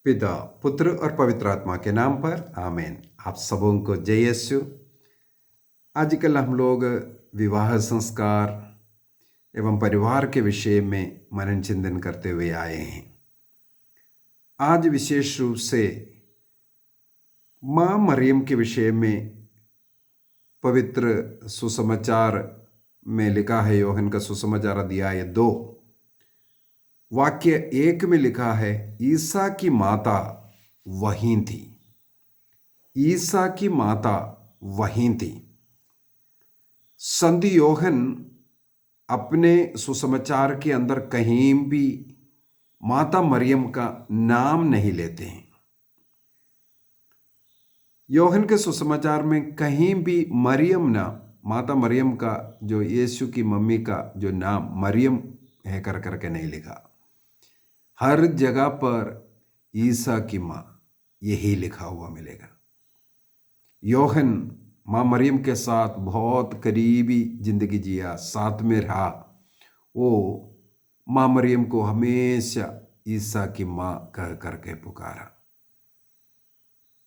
पिता, पुत्र और पवित्र आत्मा के नाम पर आमीन। आप सबों को जय यीशु। आजकल हम लोग विवाह संस्कार एवं परिवार के विषय में मनन चिंतन करते हुए आए हैं। आज विशेष रूप से माँ मरियम के विषय में पवित्र सुसमाचार में लिखा है। यूहन्ना का सुसमाचार अध्याय 2 वाक्य 1 में लिखा है, ईसा की माता वहीं थी। ईसा की माता वहीं थी। संत यूहन्ना अपने सुसमाचार के अंदर कहीं भी माता मरियम का नाम नहीं लेते हैं। यूहन्ना के सुसमाचार में कहीं भी मरियम नाम, माता मरियम का, जो यीशु की मम्मी का जो नाम मरियम है करके नहीं लिखा। हर जगह पर ईसा की माँ यही लिखा हुआ मिलेगा। यूहन्ना माँ मरियम के साथ बहुत करीबी जिंदगी जिया, साथ में रहा। वो माँ मरियम को हमेशा ईसा की माँ कह करके पुकारा।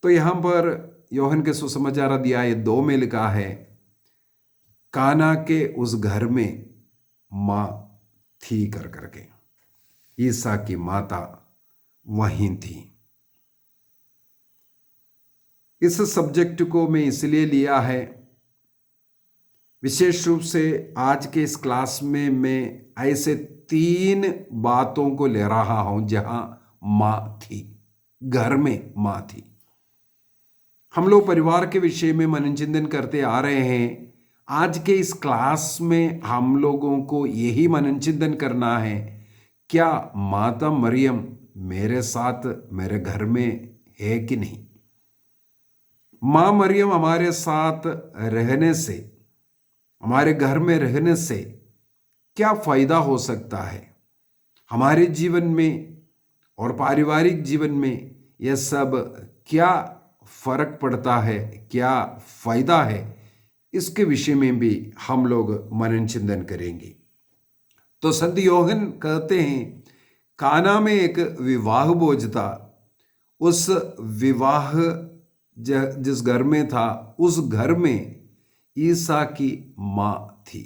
तो यहाँ पर यूहन्ना के सुसमाचार अध्याय 2 में लिखा है, काना के उस घर में माँ थी करके। ईसा की माता वहीं थी। इस सब्जेक्ट को मैं इसलिए लिया है, विशेष रूप से आज के इस क्लास में मैं ऐसे 3 बातों को ले रहा हूं जहां माँ थी, घर में माँ थी। हम लोग परिवार के विषय में मनन चिंतन करते आ रहे हैं। आज के इस क्लास में हम लोगों को यही मनन चिंतन करना है, क्या माता मरियम मेरे साथ मेरे घर में है कि नहीं। माँ मरियम हमारे साथ रहने से, हमारे घर में रहने से क्या फायदा हो सकता है हमारे जीवन में और पारिवारिक जीवन में। यह सब क्या फर्क पड़ता है, क्या फायदा है, इसके विषय में भी हम लोग मनन चिंतन करेंगे। तो संत यूहन्ना कहते हैं, काना में एक विवाह भोज था। उस विवाह जिस घर में था, उस घर में ईसा की माँ थी।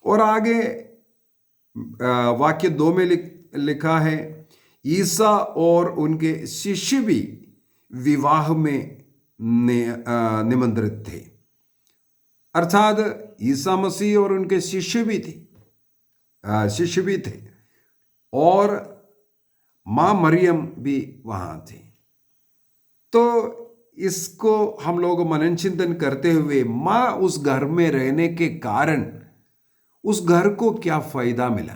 और आगे वाक्य 2 में लिखा है, ईसा और उनके शिष्य भी विवाह में निमंत्रित थे। अर्थात ईसा मसीह और उनके शिष्य भी थे और माँ मरियम भी वहां थी। तो इसको हम लोग मनन चिंतन करते हुए, माँ उस घर में रहने के कारण उस घर को क्या फायदा मिला,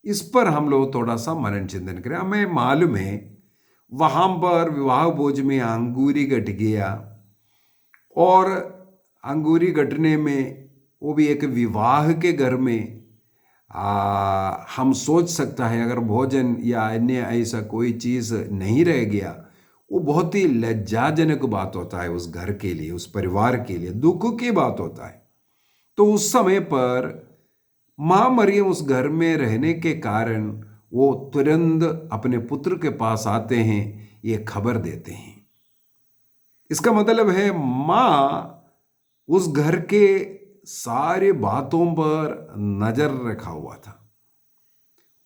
इस पर हम लोग थोड़ा सा मनन चिंतन करें। हमें मालूम है वहां पर विवाह भोज में अंगूरी घट गया, और अंगूरी घटने में वो भी एक विवाह के घर में, हम सोच सकता है अगर भोजन या अन्य ऐसा कोई चीज़ नहीं रह गया, वो बहुत ही लज्जाजनक बात होता है उस घर के लिए, उस परिवार के लिए दुख की बात होता है। तो उस समय पर माँ मरियम उस घर में रहने के कारण वो तुरंत अपने पुत्र के पास आते हैं, ये खबर देते हैं। इसका मतलब है माँ उस घर के सारे बातों पर नजर रखा हुआ था।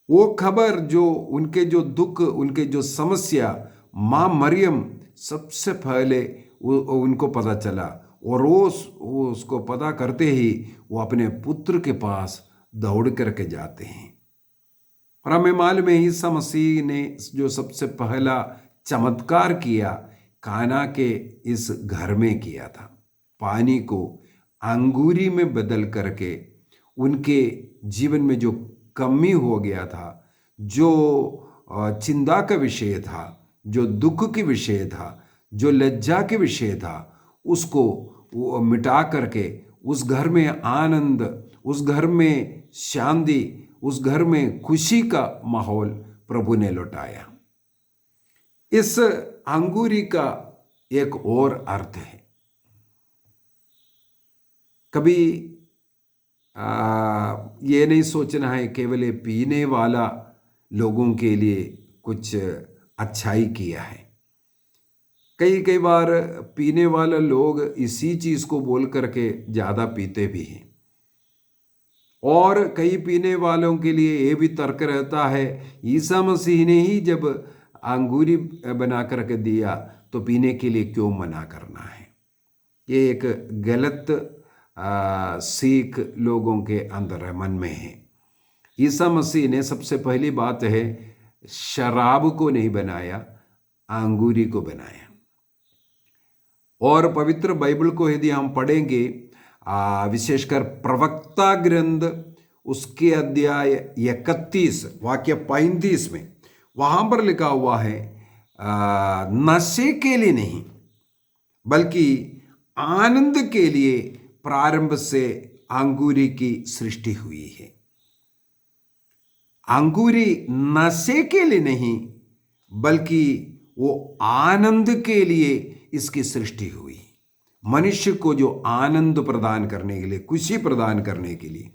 वो खबर जो उनके जो दुख, उनके जो समस्या, माँ मरियम सबसे पहले उनको पता चला, और वो उसको पता करते ही वो अपने पुत्र के पास दौड़ करके जाते हैं। और हमें मालूम है ईसा मसीह ने जो सबसे पहला चमत्कार किया, काना के इस घर में किया था। पानी को अंगूरी में बदल करके उनके जीवन में जो कमी हो गया था, जो चिंता का विषय था, जो दुख के विषय था, जो लज्जा के विषय था, उसको वो मिटा करके उस घर में आनंद, उस घर में शांति, उस घर में खुशी का माहौल प्रभु ने लौटाया। इस अंगूरी का एक और अर्थ है। कभी ये नहीं सोचना है केवल ये पीने वाला लोगों के लिए कुछ अच्छाई किया है। कई कई बार पीने वाले लोग इसी चीज़ को बोल करके ज़्यादा पीते भी हैं। और कई पीने वालों के लिए ये भी तर्क रहता है, ईसा मसीह ने ही जब अंगूरी बना करके दिया तो पीने के लिए क्यों मना करना है। ये एक गलत सीख लोगों के अंदर मन में है। ईसा मसीह ने सबसे पहली बात है, शराब को नहीं बनाया, अंगूरी को बनाया। और पवित्र बाइबल को यदि हम पढ़ेंगे, विशेषकर प्रवक्ता ग्रंथ उसके अध्याय 31 वाक्य 35 में, वहाँ पर लिखा हुआ है, नशे के लिए नहीं बल्कि आनंद के लिए प्रारंभ से अंगूरी की सृष्टि हुई है। अंगूरी नशे के लिए नहीं बल्कि वो आनंद के लिए इसकी सृष्टि हुई। मनुष्य को जो आनंद प्रदान करने के लिए, खुशी प्रदान करने के लिए।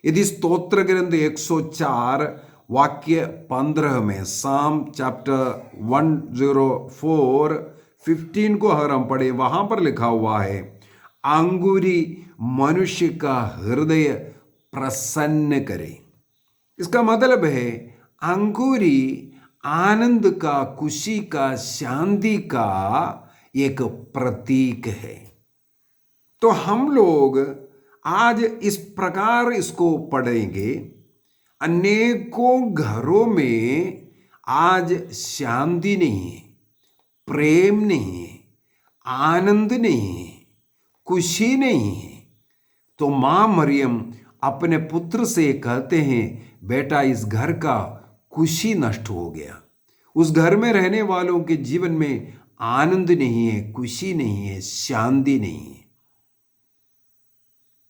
यदि स्तोत्र ग्रंथ 104 वाक्य 15 में, साम चैप्टर 104:15 को अगर हम पढ़े, वहां पर लिखा हुआ है, अंगूरी मनुष्य का हृदय प्रसन्न करे। इसका मतलब है अंगूरी आनंद का, खुशी का, शांति का एक प्रतीक है। तो हम लोग आज इस प्रकार इसको पढ़ेंगे। अनेकों घरों में आज शांति नहीं है, प्रेम नहीं है, आनंद नहीं है, खुशी नहीं है। तो मां मरियम अपने पुत्र से कहते हैं, बेटा इस घर का खुशी नष्ट हो गया। उस घर में रहने वालों के जीवन में आनंद नहीं है, खुशी नहीं है, शांति नहीं है।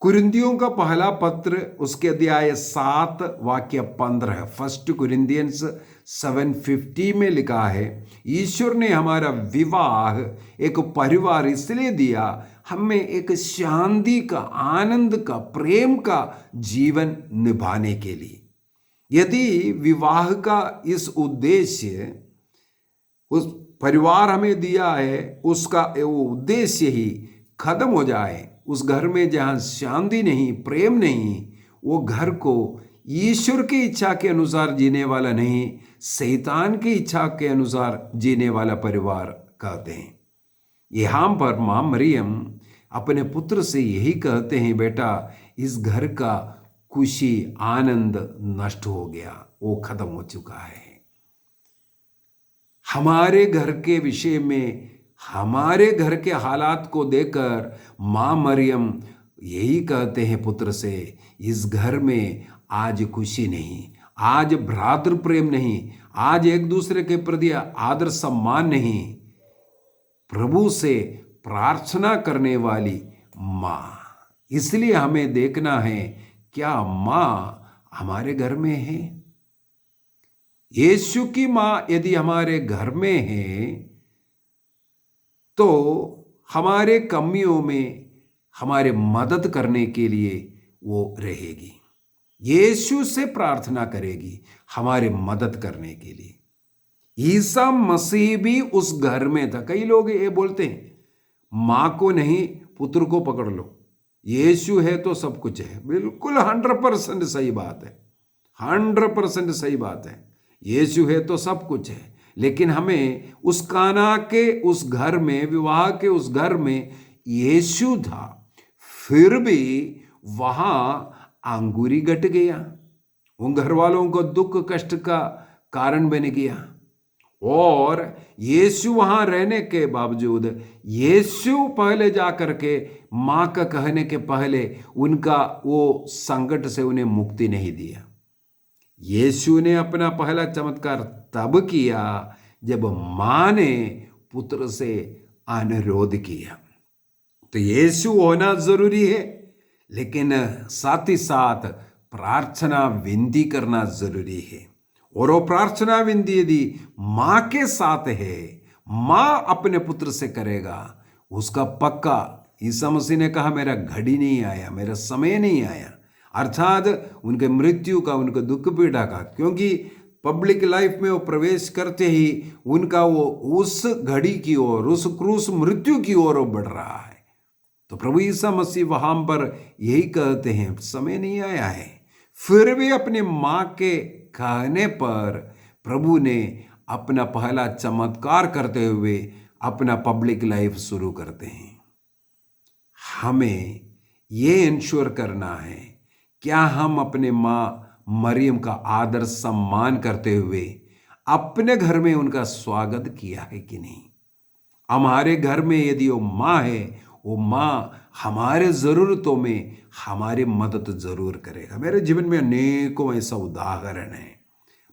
कुरिन्थियों का पहला पत्र उसके अध्याय 7 वाक्य 15, 1 कुरिन्थियंस 7:50 में लिखा है, ईश्वर ने हमारा विवाह एक परिवार इसलिए दिया, हमें एक शांति का, आनंद का, प्रेम का जीवन निभाने के लिए। यदि विवाह का इस उद्देश्य, उस परिवार हमें दिया है, उसका वो उद्देश्य ही खत्म हो जाए, उस घर में जहाँ शांति नहीं, प्रेम नहीं, वो घर को ईश्वर की इच्छा के अनुसार जीने वाला नहीं, शैतान की इच्छा के अनुसार जीने वाला परिवार कहते हैं। यहाँ पर मां मरियम अपने पुत्र से यही कहते हैं, बेटा इस घर का खुशी, आनंद नष्ट हो गया, वो खत्म हो चुका है। हमारे घर के विषय में, हमारे घर के हालात को देखकर मां मरियम यही कहते हैं पुत्र से, इस घर में आज खुशी नहीं, आज भ्रातृ प्रेम नहीं, आज एक दूसरे के प्रति आदर सम्मान नहीं। प्रभु से प्रार्थना करने वाली मां। इसलिए हमें देखना है, क्या मां हमारे घर में है? यीशु की मां यदि हमारे घर में है तो हमारे कमियों में हमारे मदद करने के लिए वो रहेगी। यीशु से प्रार्थना करेगी हमारे मदद करने के लिए। ईसा मसीह भी उस घर में था। कई लोग ये बोलते हैं, मां को नहीं पुत्र को पकड़ लो, यीशु है तो सब कुछ है। बिल्कुल 100% सही बात है, 100% सही बात है। यीशु है तो सब कुछ है, लेकिन हमें उस काना के उस घर में, विवाह के उस घर में यीशु था, फिर भी वहां अंगूरी घट गया, उन घर वालों को दुख कष्ट का कारण बन गया। और यीशु वहां रहने के बावजूद यीशु पहले जाकर के मां का कहने के पहले उनका वो संकट से उन्हें मुक्ति नहीं दिया। यीशु ने अपना पहला चमत्कार तब किया जब मां ने पुत्र से अनुरोध किया। तो यीशु होना जरूरी है, लेकिन साथ ही साथ प्रार्थना विनती करना जरूरी है। और वो प्रार्थना विनती यदि मां के साथ है, मां अपने पुत्र से करेगा, उसका पक्का, ईसा मसीह ने कहा मेरा घड़ी नहीं आया, मेरा समय नहीं आया, अर्थात उनके मृत्यु का, उनके दुख पीड़ा का। क्योंकि पब्लिक लाइफ में वो प्रवेश करते ही उनका वो उस घड़ी की ओर, उस क्रूस मृत्यु की ओर बढ़ रहा है। तो प्रभु यीशु मसीह वहां पर यही कहते हैं, समय नहीं आया है। फिर भी अपनी मां के कहने पर प्रभु ने अपना पहला चमत्कार करते हुए अपना पब्लिक लाइफ शुरू करते हैं। हमें ये इंश्योर करना है, क्या हम अपने मां मरियम का आदर सम्मान करते हुए अपने घर में उनका स्वागत किया है कि नहीं। हमारे घर में यदि वो माँ है, वो माँ हमारे ज़रूरतों में हमारी मदद ज़रूर करेगा। मेरे जीवन में अनेकों ऐसा उदाहरण है।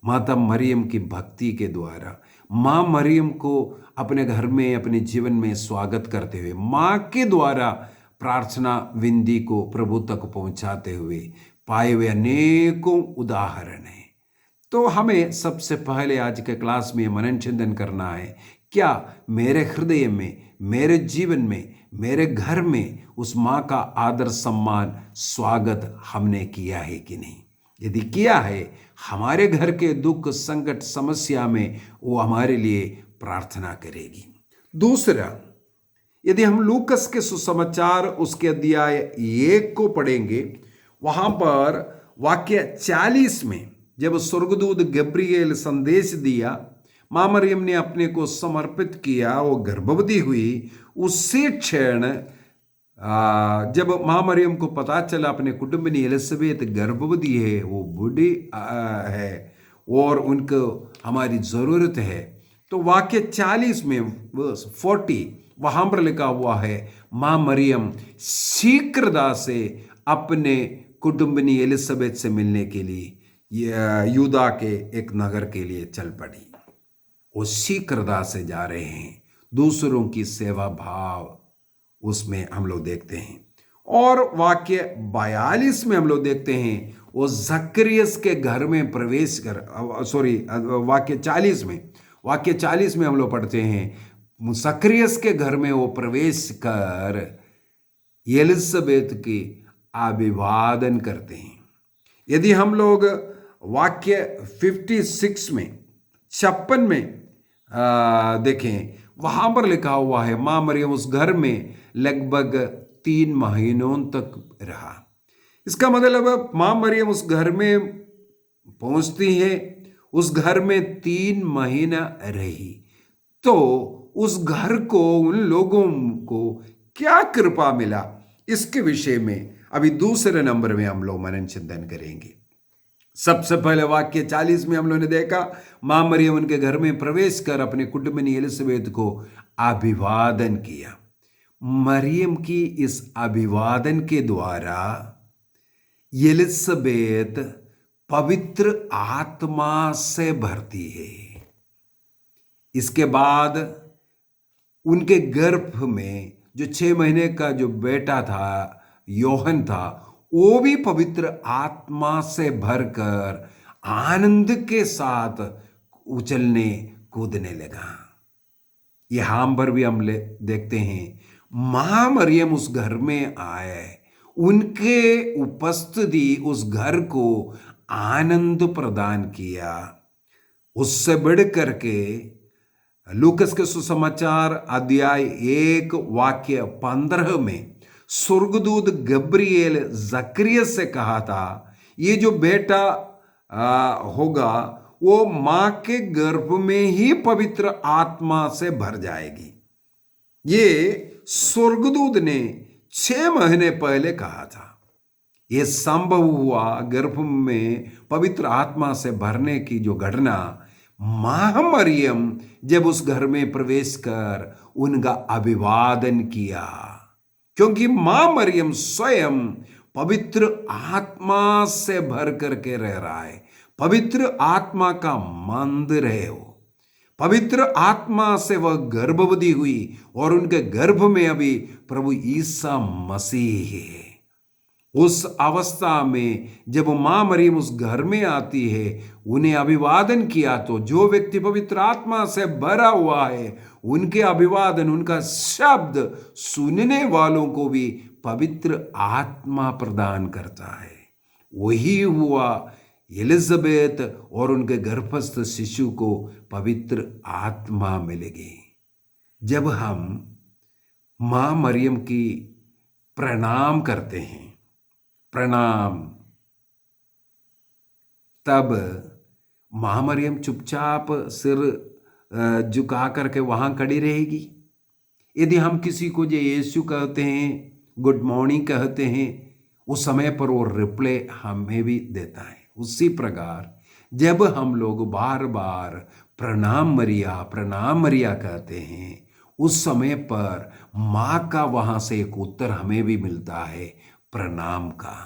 माता मरियम की भक्ति के द्वारा माँ मरियम को अपने घर में, अपने जीवन में स्वागत करते हुए, माँ के द्वारा प्रार्थना विनती को प्रभु तक पहुँचाते हुए पाए हुए अनेकों उदाहरण हैं। तो हमें सबसे पहले आज के क्लास में मनन चिंतन करना है, क्या मेरे हृदय में, मेरे जीवन में, मेरे घर में उस माँ का आदर सम्मान स्वागत हमने किया है कि नहीं। यदि किया है, हमारे घर के दुख संकट समस्या में वो हमारे लिए प्रार्थना करेगी। दूसरा, यदि हम लूकस के सुसमाचार उसके अध्याय 1 को पढ़ेंगे, वहां पर वाक्य 40 में जब स्वर्गदूत गब्रिएल संदेश दिया, मां मरियम ने अपने को समर्पित किया, वो गर्भवती हुई। उसी क्षण जब मां मरियम को पता चला अपने कुटुंबिनी एलिजाबेथ गर्भवती है, वो बूढ़ी है और उनको हमारी ज़रूरत है, तो वाक्य 40 में वर्स 40 वहां पर लिखा हुआ है, मां मरियम शीघ्रता से अपने कुटुंबिनी एलिजाबेथ से मिलने के लिए यूदा के एक नगर के लिए चल पड़ी। वो शीघ्रता से जा रहे हैं, दूसरों की सेवा भाव उसमें हम लोग देखते हैं। और वाक्य 42 में हम लोग देखते हैं, वो जकरियस के घर में प्रवेश कर, वाक्य 40 में हम लोग पढ़ते हैं, जकरियस के घर में वो प्रवेश कर एलिजाबेथ की अभिवादन करते हैं। यदि हम लोग वाक्य 56 में 56 में देखें, वहां पर लिखा हुआ है, मां मरियम उस घर में लगभग 3 महीनों तक रहा। इसका मतलब मां मरियम उस घर में पहुंचती है, उस घर में 3 महीना रही। तो उस घर को, उन लोगों को क्या कृपा मिला, इसके विषय में अभी दूसरे नंबर में हम लोग मनन चिंतन करेंगे। सबसे पहले वाक्य 40 में हम लोगों ने देखा, मां मरियम उनके घर में प्रवेश कर अपने कुटुंबिनी एलिजाबेथ को अभिवादन किया। मरियम की इस अभिवादन के द्वारा एलिजाबेथ पवित्र आत्मा से भरती है। इसके बाद उनके गर्भ में जो 6 महीने का जो बेटा था, योहन था, वो भी पवित्र आत्मा से भरकर आनंद के साथ उछलने कूदने लगा। यहां पर भी हम देखते हैं, मां मरियम उस घर में आए, उनके उपस्थिति उस घर को आनंद प्रदान किया। उससे बढ़ करके लूकस के सुसमाचार अध्याय 1 वाक्य 15 में स्वर्गदूत गब्रिएल जकरियस से कहा था, ये जो बेटा होगा वो मां के गर्भ में ही पवित्र आत्मा से भर जाएगी। ये स्वर्गदूत ने 6 महीने पहले कहा था। यह संभव हुआ, गर्भ में पवित्र आत्मा से भरने की जो घटना, मां मरियम जब उस घर में प्रवेश कर उनका अभिवादन किया, क्योंकि मां मरियम स्वयं पवित्र आत्मा से भर करके रह रहा है। पवित्र आत्मा का मंदिर है वो। पवित्र आत्मा से वह गर्भवती हुई और उनके गर्भ में अभी प्रभु ईसा मसीह है। उस अवस्था में जब मां मरियम उस घर में आती है, उन्हें अभिवादन किया, तो जो व्यक्ति पवित्र आत्मा से भरा हुआ है, उनके अभिवादन, उनका शब्द सुनने वालों को भी पवित्र आत्मा प्रदान करता है। वही हुआ एलिजाबेथ और उनके गर्भस्थ शिशु को पवित्र आत्मा मिलेगी। जब हम माँ मरियम की प्रणाम करते हैं, प्रणाम, तब माँ मरियम चुपचाप सिर झुका करके वहाँ खड़ी रहेगी। यदि हम किसी को जो यीशु कहते हैं, गुड मॉर्निंग कहते हैं, उस समय पर वो रिप्लाई हमें भी देता है। उसी प्रकार जब हम लोग बार बार प्रणाम मरिया कहते हैं, उस समय पर माँ का वहाँ से एक उत्तर हमें भी मिलता है, प्रणाम का।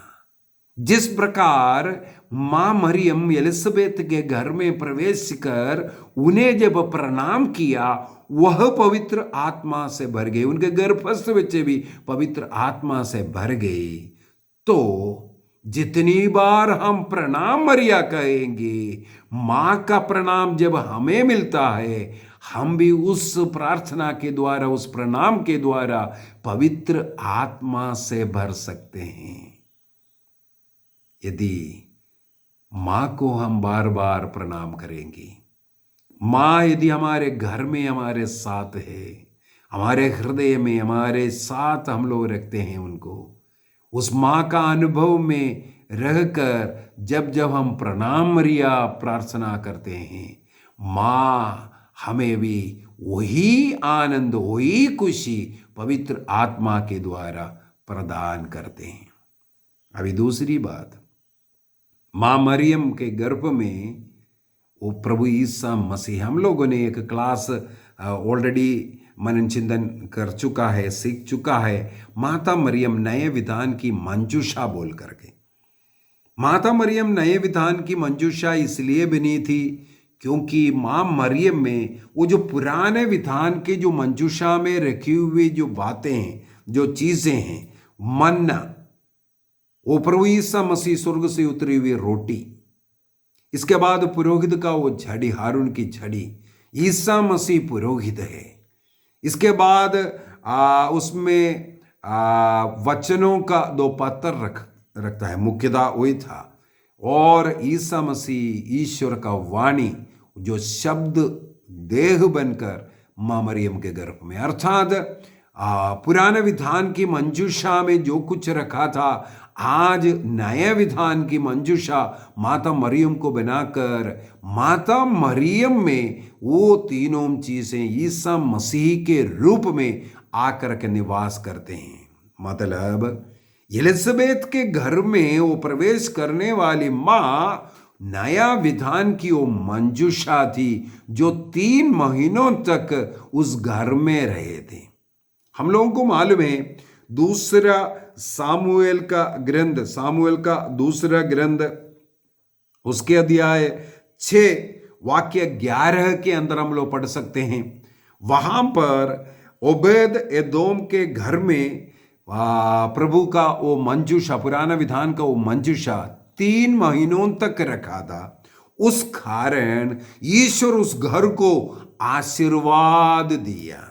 जिस प्रकार माँ मरियम एलिजाबेथ के घर में प्रवेश कर उन्हें जब प्रणाम किया, वह पवित्र आत्मा से भर गई, उनके गर्भस्थ बच्चे भी पवित्र आत्मा से भर गई। तो जितनी बार हम प्रणाम मरिया कहेंगे, माँ का प्रणाम जब हमें मिलता है, हम भी उस प्रार्थना के द्वारा, उस प्रणाम के द्वारा पवित्र आत्मा से भर सकते हैं। यदि माँ को हम बार बार प्रणाम करेंगे, माँ यदि हमारे घर में हमारे साथ है, हमारे हृदय में हमारे साथ हम लोग रखते हैं उनको, उस माँ का अनुभव में रहकर जब जब हम प्रणाम मरिया प्रार्थना करते हैं, माँ हमें भी वही आनंद, वही खुशी पवित्र आत्मा के द्वारा प्रदान करते हैं। अभी दूसरी बात, माँ मरियम के गर्भ में वो प्रभु ईसा मसीह, हम लोगों ने एक क्लास ऑलरेडी मनन चिंतन कर चुका है, सीख चुका है, माता मरियम नए विधान की मंजूषा बोल करके। माता मरियम नए विधान की मंजूषा इसलिए बनी थी क्योंकि माँ मरियम में वो जो पुराने विधान के जो मंजूषा में रखी हुई जो बातें हैं, जो चीज़ें हैं, मन्ना, वो प्रभु ईसा मसीह स्वर्ग से उतरी हुई रोटी, इसके बाद पुरोहित का वो झड़ी, हारून की झड़ी, ईसा मसीह पुरोहित है। इसके बाद उसमें वचनों का 2 पत्थर रखता है, मुख्यतः वही था। और ईसा मसीह ईश्वर का वाणी जो शब्द देह बनकर माँ मरियम के गर्भ में, अर्थात पुराने विधान की मंजूषा में जो कुछ रखा था, आज नए विधान की मंजूषा माता मरियम को बनाकर माता मरियम में वो तीनों चीज़ें ईसा मसीह के रूप में आकर के निवास करते हैं। मतलब एलिजाबेथ के घर में वो प्रवेश करने वाली माँ नया विधान की वो मंजूषा थी जो 3 महीनों तक उस घर में रहे थे। हम लोगों को मालूम है, दूसरा सामुएल का दूसरा ग्रंथ, उसके अध्याय 6 वाक्य 11 के अंदर हम लोग पढ़ सकते हैं। वहां पर ओबेद एदोम के घर में प्रभु का वो मंजूषा, पुराना विधान का वो मंजूषा 3 महीनों तक रखा था। उस कारण ईश्वर उस घर को आशीर्वाद दिया।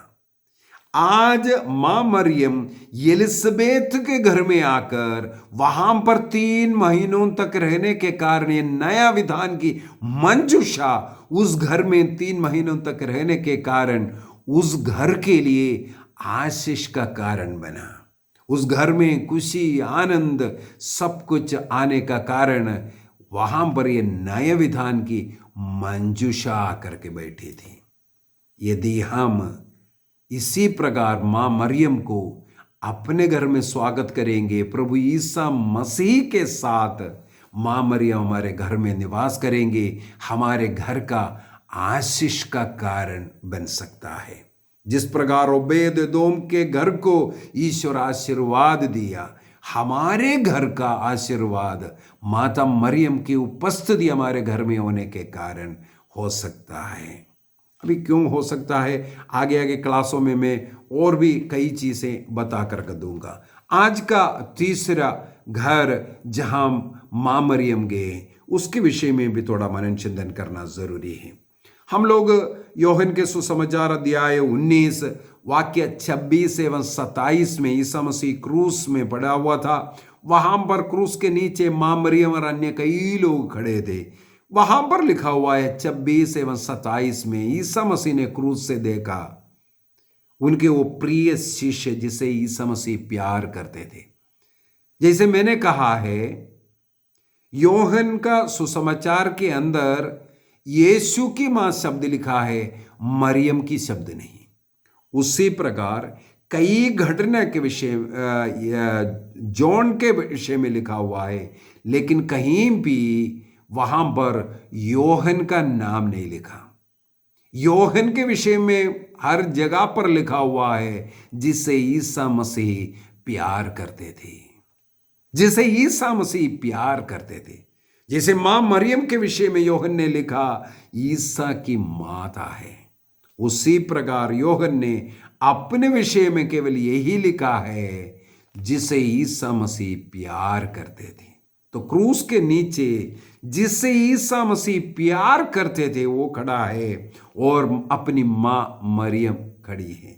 आज माँ मरियम एलिजाबेथ के घर में आकर वहां पर 3 महीनों तक रहने के कारण ये नया विधान की मंजूषा उस घर में 3 महीनों तक रहने के कारण उस घर के लिए आशीष का कारण बना। उस घर में खुशी, आनंद, सब कुछ आने का कारण वहां पर ये नए विधान की मंजूषा आकर के बैठी थी। यदि हम इसी प्रकार माँ मरियम को अपने घर में स्वागत करेंगे, प्रभु ईसा मसीह के साथ माँ मरियम हमारे घर में निवास करेंगे, हमारे घर का आशीष का कारण बन सकता है। जिस प्रकार ओबेद एदोम के घर को ईश्वर आशीर्वाद दिया, हमारे घर का आशीर्वाद माता मरियम की उपस्थिति हमारे घर में होने के कारण हो सकता है। अभी क्यों हो सकता है, आगे आगे क्लासों में मैं और भी कई चीज़ें बता कर दूंगा। आज का तीसरा घर जहां माँ मरियम गए, उसके विषय में भी थोड़ा मनन चिंतन करना जरूरी है। हम लोग योहन के सुसमाचार अध्याय 19 वाक्य 26 एवं 27 में ईसा मसीह क्रूस में पड़ा हुआ था, वहां पर क्रूस के नीचे मां मरियम और अन्य कई लोग खड़े थे। वहां पर लिखा हुआ है 26 एवं 27 में, ईसा मसीह ने क्रूस से देखा उनके वो प्रिय शिष्य जिसे ईसा मसीह प्यार करते थे। जैसे मैंने कहा है, योहन का सुसमाचार के अंदर यीशु की मां शब्द लिखा है, मरियम की शब्द नहीं। उसी प्रकार कई घटना के विषय जॉन के विषय में लिखा हुआ है, लेकिन कहीं भी वहां पर योहन का नाम नहीं लिखा। योहन के विषय में हर जगह पर लिखा हुआ है जिसे ईसा मसीह प्यार करते थे, जिसे ईसा मसीह प्यार करते थे। जैसे मां मरियम के विषय में योहन ने लिखा, ईसा की माता है, उसी प्रकार योहन ने अपने विषय में केवल यही लिखा है जिसे ईसा मसीह प्यार करते थे। तो क्रूस के नीचे जिसे ईसा मसीह प्यार करते थे वो खड़ा है और अपनी मां मरियम खड़ी है।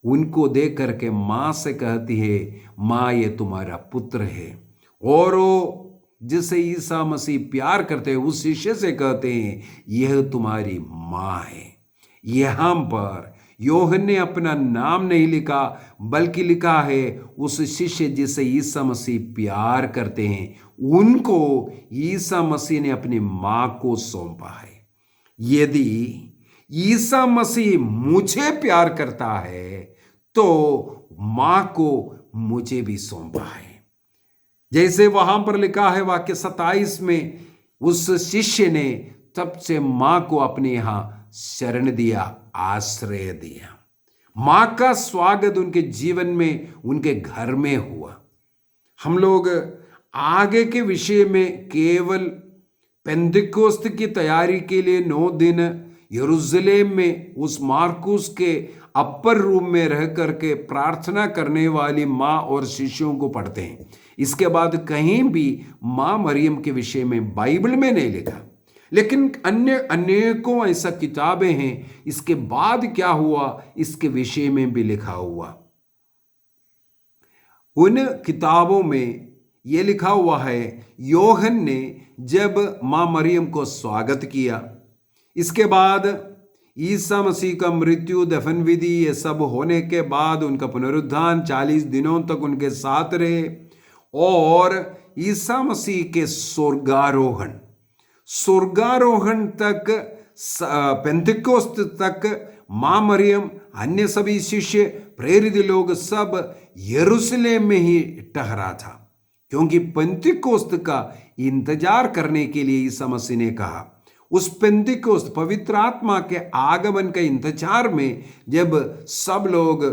उनको देख करके मां से कहती है, मां ये तुम्हारा पुत्र है। और वो जिसे ईसा मसीह प्यार करते हैं उस शिष्य से कहते हैं, यह तुम्हारी मां है। यहां पर योहन ने अपना नाम नहीं लिखा, बल्कि लिखा है उस शिष्य जिसे ईसा मसीह प्यार करते हैं, उनको ईसा मसीह ने अपनी मां को सौंपा है। यदि ईसा मसीह मुझे प्यार करता है तो मां को मुझे भी सौंपा है। जैसे वहां पर लिखा है वाक्य 27 में, उस शिष्य ने तब से मां को अपने यहां शरण दिया, आश्रय दिया। मां का स्वागत उनके जीवन में, उनके घर में हुआ। हम लोग आगे के विषय में केवल पेंतिकोस्त की तैयारी के लिए 9 दिन यरूशलेम में उस मार्कुस के अपर रूम में रह करके प्रार्थना करने वाली मां और शिष्यों को पढ़ते हैं। इसके बाद कहीं भी मां मरियम के विषय में बाइबल में नहीं लिखा, लेकिन अन्य अनेकों ऐसा किताबें हैं। इसके बाद क्या हुआ इसके विषय में भी लिखा हुआ। उन किताबों में यह लिखा हुआ है, योहन ने जब मां मरियम को स्वागत किया, इसके बाद ईसा मसीह का मृत्यु, दफन विधि, ये सब होने के बाद उनका पुनरुत्थान, 40 दिनों तक उनके साथ रहे, और ईसा मसीह के स्वर्गारोहण तक, पेंतिकोस्त तक मां मरियम, अन्य सभी शिष्य, प्रेरित लोग सब यरूशलेम में ही ठहरा था, क्योंकि पेंतिकोस्त का इंतजार करने के लिए ईसा मसीह ने कहा। उस पेंतिकोस्त पवित्र आत्मा के आगमन के इंतजार में जब सब लोग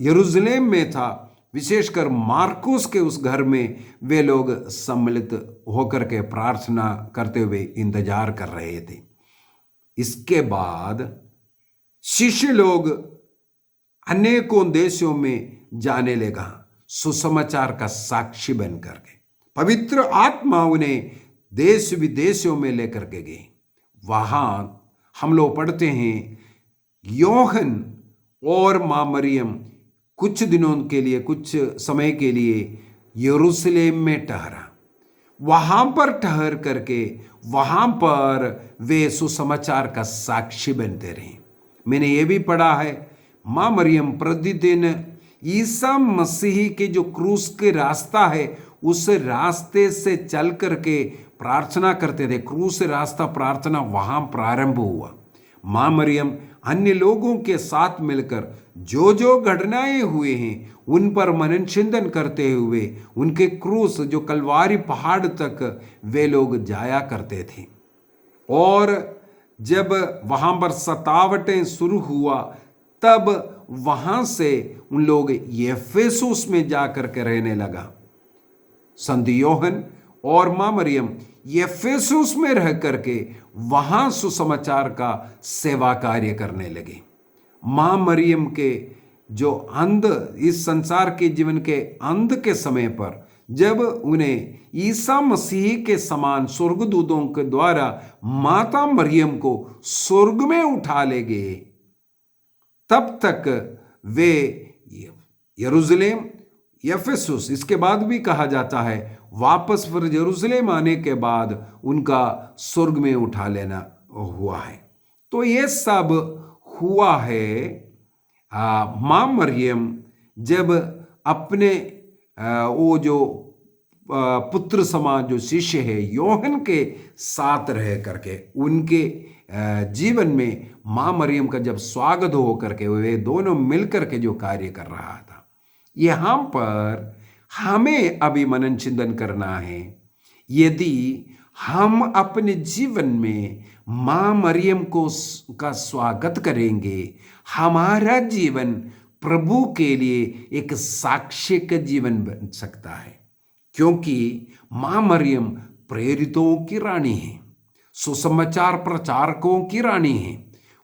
यरूशलेम में था, विशेषकर मार्कुस के उस घर में वे लोग सम्मिलित होकर के प्रार्थना करते हुए इंतजार कर रहे थे। इसके बाद शिष्य लोग अनेकों देशों में जाने लगा, सुसमाचार का साक्षी बन करके। पवित्र आत्मा उन्हें देश विदेशों में लेकर के गए। वहां हम लोग पढ़ते हैं, योहन और मां मरियम कुछ दिनों के लिए, कुछ समय के लिए यरूशलेम में ठहरा। वहां पर ठहर करके वहां पर वे सुसमाचार का साक्षी बनते रहे। मैंने ये भी पढ़ा है, मां मरियम प्रतिदिन ईसा मसीह के जो क्रूस के रास्ता है उस रास्ते से चल करके प्रार्थना करते थे। क्रूस रास्ता प्रार्थना वहां प्रारंभ हुआ। मां मरियम अन्य लोगों के साथ मिलकर जो जो घटनाएं हुए हैं उन पर मनन चिंतन करते हुए उनके क्रूस जो कलवारी पहाड़ तक वे लोग जाया करते थे। और जब वहां पर सतावटें शुरू हुआ तब वहां से उन लोग एफेसुस में जाकर के रहने लगा। संत योहन और मां मरियम एफेसुस में रह करके वहां सुसमाचार का सेवा कार्य करने लगे। मां मरियम के जो अंत, इस संसार के जीवन के अंत के समय पर जब उन्हें ईसा मसीह के समान स्वर्गदूतों के द्वारा माता मरियम को स्वर्ग में उठा ले गए, तब तक वे यरूशलेम यफेसुस, इसके बाद भी कहा जाता है, वापस फिर यरूशलेम आने के बाद उनका स्वर्ग में उठा लेना हुआ है। तो ये सब हुआ है। माँ मरियम जब अपने वो जो पुत्र समान जो शिष्य है योहन के साथ रह करके उनके जीवन में माँ मरियम का जब स्वागत हो करके वे दोनों मिल करके जो कार्य कर रहा था, यहाँ पर हमें अभी मनन चिंतन करना है। यदि हम अपने जीवन में माँ मरियम को का स्वागत करेंगे, हमारा जीवन प्रभु के लिए एक साक्ष्य का जीवन बन सकता है। क्योंकि माँ मरियम प्रेरितों की रानी है, सुसमाचार प्रचारकों की रानी है।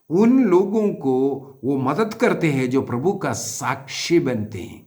उन लोगों को वो मदद करते हैं जो प्रभु का साक्षी बनते हैं।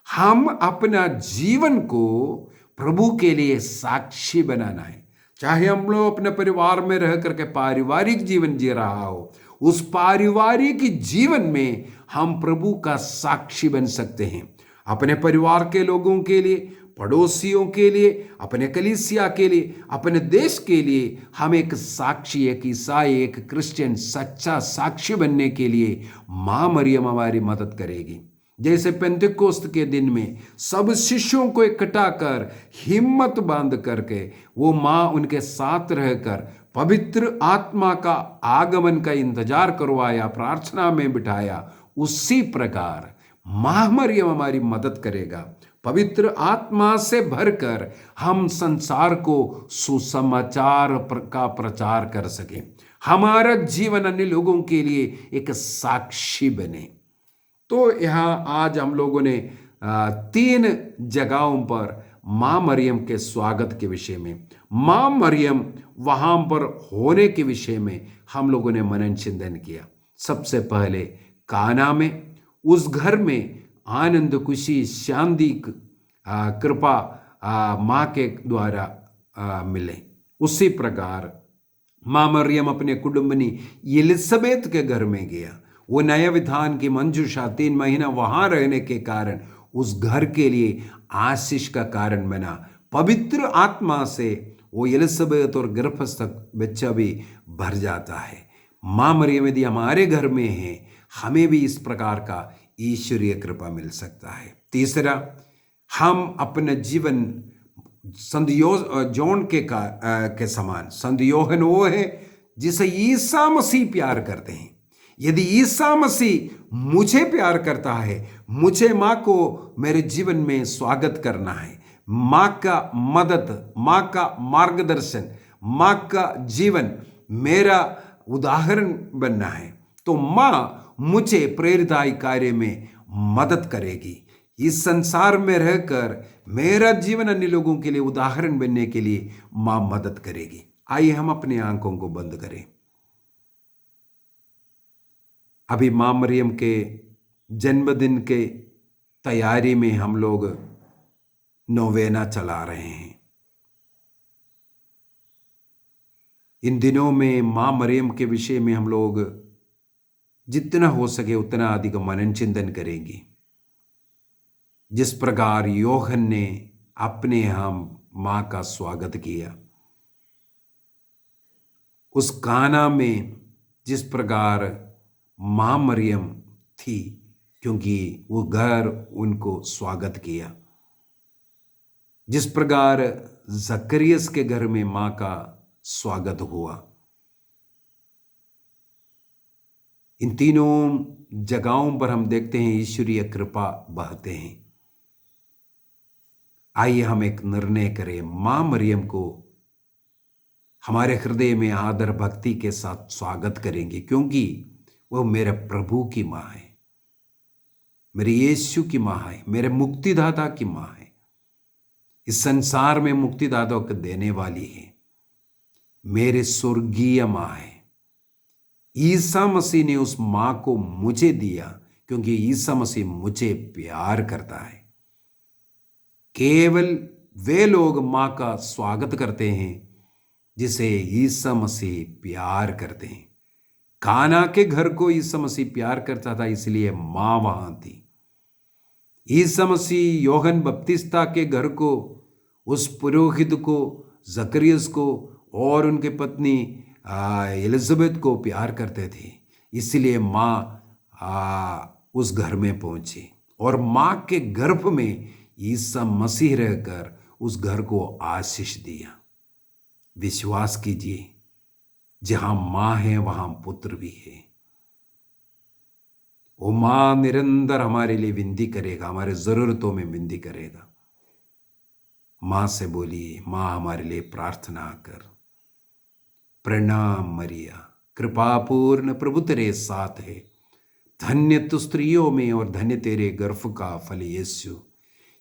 हम अपना जीवन को प्रभु के लिए साक्षी बनाना है। चाहे हम लोग अपने परिवार में रह करके पारिवारिक जीवन जी रहा हो, उस पारिवारिक जीवन में हम प्रभु का साक्षी बन सकते हैं। अपने परिवार के लोगों के लिए, पड़ोसियों के लिए, अपने कलीसिया के लिए, अपने देश के लिए हम एक साक्षी, एक ईसाई, एक क्रिश्चियन सच्चा साक्षी बनने के लिए माँ मरियम हमारी मदद करेगी। जैसे पेंतेकोस्त के दिन में सब शिष्यों को इकट्ठा कर हिम्मत बांध करके वो माँ उनके साथ रहकर पवित्र आत्मा का आगमन का इंतजार करवाया, प्रार्थना में बिठाया, उसी प्रकार माँ मरियम हमारी मदद करेगा। पवित्र आत्मा से भरकर हम संसार को सुसमाचार का प्रचार कर सकें, हमारा जीवन अन्य लोगों के लिए एक साक्षी बने। तो यहाँ आज हम लोगों ने 3 जगहों पर माँ मरियम के स्वागत के विषय में, माँ मरियम वहाँ पर होने के विषय में हम लोगों ने मनन चिंतन किया। सबसे पहले काना में, उस घर में आनंद, खुशी, शांति, कृपा माँ के द्वारा मिले। उसी प्रकार माँ मरियम अपने कुटुंबनी एलिजाबेथ के घर में गया। वो नया विधान की मंजूषा 3 महीना वहाँ रहने के कारण उस घर के लिए आशीष का कारण बना। पवित्र आत्मा से वो एलिजाबेथ और गर्भस्थ बच्चा भी भर जाता है। माँ मरियम यदि हमारे घर में है, हमें भी इस प्रकार का ईश्वरीय कृपा मिल सकता है। तीसरा, हम अपना जीवन संत जॉन के समान, संत योहन वो है जिसे ईसा मसीह प्यार करते हैं। यदि ईसा मसीह मुझे प्यार करता है, मुझे माँ को मेरे जीवन में स्वागत करना है, माँ का मदद, माँ का मार्गदर्शन, माँ का जीवन मेरा उदाहरण बनना है, तो माँ मुझे प्रेरिताई कार्य में मदद करेगी। इस संसार में रहकर मेरा जीवन अन्य लोगों के लिए उदाहरण बनने के लिए माँ मदद करेगी। आइए हम अपनी आंखों को बंद करें। अभी माँ मरियम के जन्मदिन के तैयारी में हम लोग नोवेना चला रहे हैं। इन दिनों में माँ मरियम के विषय में हम लोग जितना हो सके उतना अधिक मनन चिंतन करेंगे। जिस प्रकार योहन ने अपने यहाँ माँ का स्वागत किया, उस काना में जिस प्रकार माँ मरियम थी, क्योंकि वो घर उनको स्वागत किया, जिस प्रकार जकरियस के घर में माँ का स्वागत हुआ, इन तीनों जगहों पर हम देखते हैं ईश्वरीय कृपा बहते हैं। आइए हम एक निर्णय करें, माँ मरियम को हमारे हृदय में आदर भक्ति के साथ स्वागत करेंगे, क्योंकि वह मेरे प्रभु की माँ है, मेरे यीशु की माँ है, मेरे मुक्तिदाता की माँ है, इस संसार में मुक्तिदाता को देने वाली है, मेरे स्वर्गीय माँ है। ईसा मसीह ने उस माँ को मुझे दिया, क्योंकि ईसा मसीह मुझे प्यार करता है। केवल वे लोग माँ का स्वागत करते हैं जिसे ईसा मसीह प्यार करते हैं। काना के घर को ईसा मसीह प्यार करता था, इसलिए माँ वहां थी। ईसा मसीह योहन बपतिस्ता के घर को, उस पुरोहित को, जकरियस को और उनके पत्नी एलिजाबेथ को प्यार करते थे। इसलिए माँ उस घर में पहुंची और माँ के गर्भ में ईसा मसीह रहकर उस घर को आशीष दिया। विश्वास कीजिए, जहां माँ है वहां पुत्र भी है। वो माँ निरंतर हमारे लिए विनती करेगा, हमारे जरूरतों में विनती करेगा। माँ से बोलिए, माँ हमारे लिए प्रार्थना कर। प्रणाम मरिया, कृपापूर्ण प्रभु तेरे साथ है, धन्य तू स्त्रियों में और धन्य तेरे गर्भ का फल यीशु।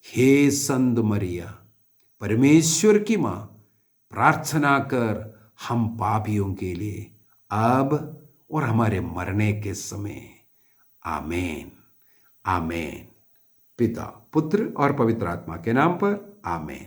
हे संत मरिया, परमेश्वर की माँ, प्रार्थना कर हम पापियों के लिए, अब और हमारे मरने के समय। आमीन आमीन। पिता, पुत्र और पवित्र आत्मा के नाम पर आमीन।